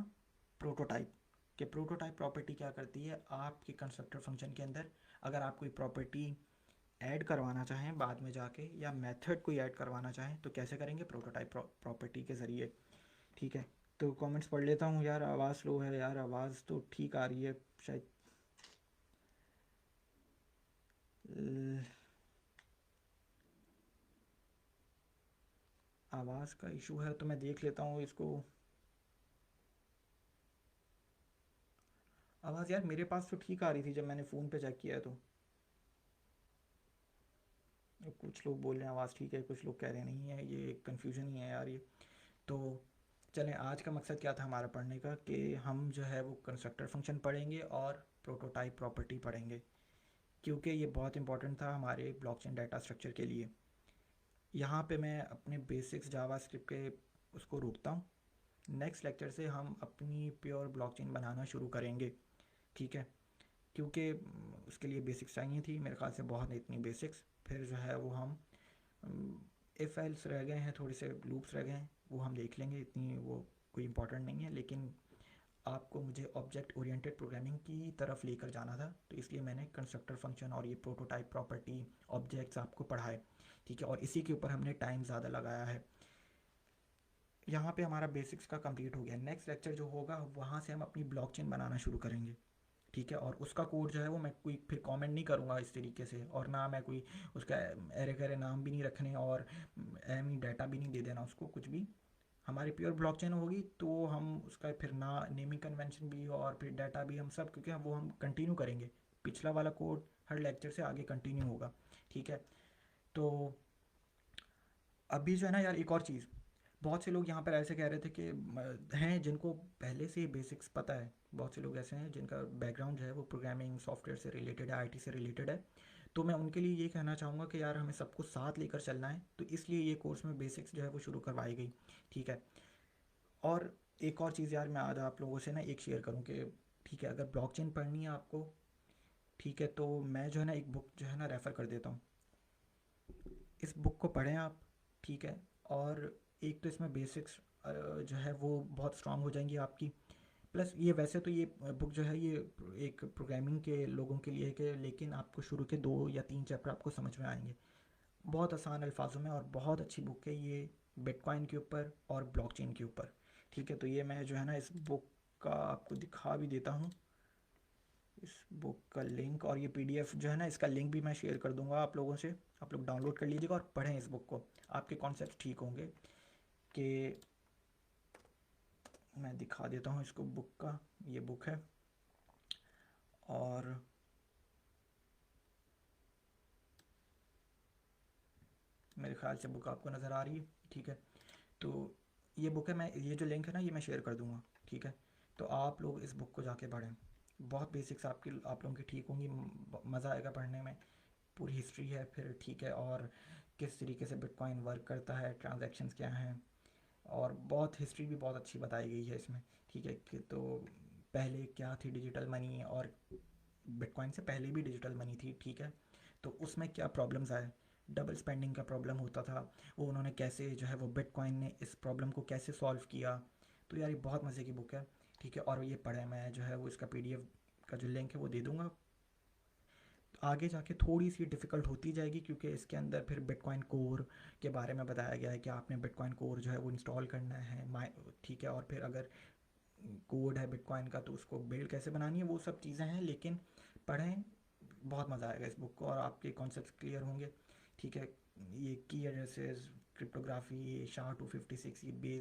प्रोटोटाइप, कि प्रोटोटाइप प्रॉपर्टी क्या करती है आपके कंस्ट्रक्टर फंक्शन के अंदर। अगर आप कोई प्रॉपर्टी ऐड करवाना चाहें बाद में जाके, या मेथड कोई ऐड करवाना चाहें, तो कैसे करेंगे, प्रोटोटाइप प्रॉपर्टी के ज़रिए, ठीक है। तो कमेंट्स पढ़ लेता हूँ यार, आवाज़ स्लो है यार, आवाज़ तो ठीक आ रही है शायद। आवाज़ का इशू है तो मैं देख लेता हूँ इसको। आवाज़ यार मेरे पास तो ठीक आ रही थी जब मैंने फ़ोन पे चेक किया, तो कुछ लोग बोल रहे हैं आवाज़ ठीक है, कुछ लोग कह रहे हैं नहीं है, ये कन्फ्यूज़न ही है यार ये। तो चलें, आज का मकसद क्या था हमारा पढ़ने का, कि हम जो है वो कंस्ट्रक्टर फंक्शन पढ़ेंगे और प्रोटोटाइप प्रॉपर्टी पढ़ेंगे, क्योंकि ये बहुत इंपॉर्टेंट था हमारे ब्लॉकचेन डाटा स्ट्रक्चर के लिए। यहाँ पे मैं अपने बेसिक्स जावास्क्रिप्ट के उसको रोकता हूँ। नेक्स्ट लेक्चर से हम अपनी प्योर ब्लॉकचेन बनाना शुरू करेंगे, ठीक है। क्योंकि उसके लिए बेसिक्स चाहिए थी मेरे ख्याल से, बहुत इतनी बेसिक्स। फिर जो है वो हम इफ़ एल्स रह गए हैं, थोड़े से लूप्स रह गए हैं, वो हम देख लेंगे, इतनी वो कोई इंपॉर्टेंट नहीं है। लेकिन आपको मुझे ऑब्जेक्ट ओरिएंटेड प्रोग्रामिंग की तरफ लेकर जाना था, तो इसलिए मैंने कंस्ट्रक्टर फंक्शन और ये प्रोटोटाइप प्रॉपर्टी ऑब्जेक्ट्स आपको पढ़ाए, ठीक है। और इसी के ऊपर हमने टाइम ज़्यादा लगाया है। यहाँ पे हमारा बेसिक्स का कंप्लीट हो गया। नेक्स्ट लेक्चर जो होगा वहाँ से हम अपनी ब्लॉकचेन बनाना शुरू करेंगे, ठीक है। और उसका कोड जो है वो मैं कोई फिर कमेंट नहीं करूँगा इस तरीके से, और ना मैं कोई उसका एरे करे नाम भी नहीं रखने, और एमी डाटा भी नहीं दे देना उसको कुछ भी। हमारी प्योर ब्लॉकचेन होगी तो हम उसका फिर ना नेमिंग कन्वेंशन भी और फिर डाटा भी हम सब, क्योंकि वो हम कंटिन्यू करेंगे, पिछला वाला कोड हर लेक्चर से आगे कंटिन्यू होगा। ठीक है। तो अभी जो है ना यार, एक और चीज़, बहुत से लोग यहाँ पर ऐसे कह रहे थे कि हैं जिनको पहले से ही बेसिक्स पता है, बहुत से लोग ऐसे हैं जिनका बैकग्राउंड जो है वो प्रोग्रामिंग सॉफ्टवेयर से रिलेटेड है, आईटी से रिलेटेड है। तो मैं उनके लिए ये कहना चाहूँगा कि यार हमें सबको साथ लेकर चलना है, तो इसलिए ये कोर्स में बेसिक्स जो है वो शुरू करवाई गई। ठीक है। और एक और चीज़ यार, मैं आज आप लोगों से ना एक शेयर करूँ कि ठीक है, अगर ब्लॉकचेन पढ़नी है आपको, ठीक है, तो मैं जो है ना एक बुक जो है ना रेफ़र कर देता हूँ। इस बुक को पढ़ें आप। ठीक है। और एक तो इसमें बेसिक्स जो है वो बहुत स्ट्रांग हो जाएंगी आपकी। प्लस ये वैसे तो ये बुक जो है ये एक प्रोग्रामिंग के लोगों के लिए है कि, लेकिन आपको शुरू के 2 या 3 चैप्टर आपको समझ में आएंगे बहुत आसान अल्फाजों में, और बहुत अच्छी बुक है ये, बिटकॉइन के ऊपर और ब्लॉकचेन के ऊपर। ठीक है। तो ये मैं जो है ना इस बुक का आपको दिखा भी देता हूँ, इस बुक का लिंक, और ये पीडीएफ जो है ना इसका लिंक भी मैं शेयर कर दूंगा आप लोगों से, आप लोग डाउनलोड कर लीजिएगा और पढ़ें इस बुक को, आपके कॉन्सेप्ट ठीक होंगे। कि मैं दिखा देता हूँ इसको, बुक का, ये बुक है। और मेरे ख्याल से बुक आपको नज़र आ रही है। ठीक है। तो ये बुक है, मैं ये जो लिंक है ना ये मैं शेयर कर दूंगा। ठीक है। तो आप लोग इस बुक को जाके पढ़ें, बहुत बेसिक्स आपकी आप लोगों की ठीक होंगी, मज़ा आएगा पढ़ने में। पूरी हिस्ट्री है फिर, ठीक है, और किस तरीके से बिटकॉइन वर्क करता है, ट्रांजैक्शंस क्या हैं, और बहुत हिस्ट्री भी बहुत अच्छी बताई गई है इसमें। ठीक है। कि तो पहले क्या थी डिजिटल मनी, और बिटकॉइन से पहले भी डिजिटल मनी थी। ठीक है। तो उसमें क्या प्रॉब्लम्स आए, डबल स्पेंडिंग का प्रॉब्लम होता था, वो उन्होंने कैसे जो है वो बिटकॉइन ने इस प्रॉब्लम को कैसे सॉल्व किया। तो यार ये बहुत मज़े की बुक है। ठीक है। और ये पढ़े, मैं जो है वो इसका पीडीएफ का जो लिंक है वो दे दूँगा। आगे जाके थोड़ी सी डिफ़िकल्ट होती जाएगी, क्योंकि इसके अंदर फिर बिटकॉइन कोर के बारे में बताया गया है कि आपने बिटकॉइन कोर जो है वो इंस्टॉल करना है माई। ठीक है। और फिर अगर कोड है बिटकॉइन का तो उसको बिल्ड कैसे बनानी है, वो सब चीज़ें हैं, लेकिन पढ़ें, बहुत मज़ा आएगा इस बुक को, और आपके कॉन्सेप्ट क्लियर होंगे। ठीक है। ये की एड्रेसेस, क्रिप्टोग्राफी, ये SHA-256, ये बेस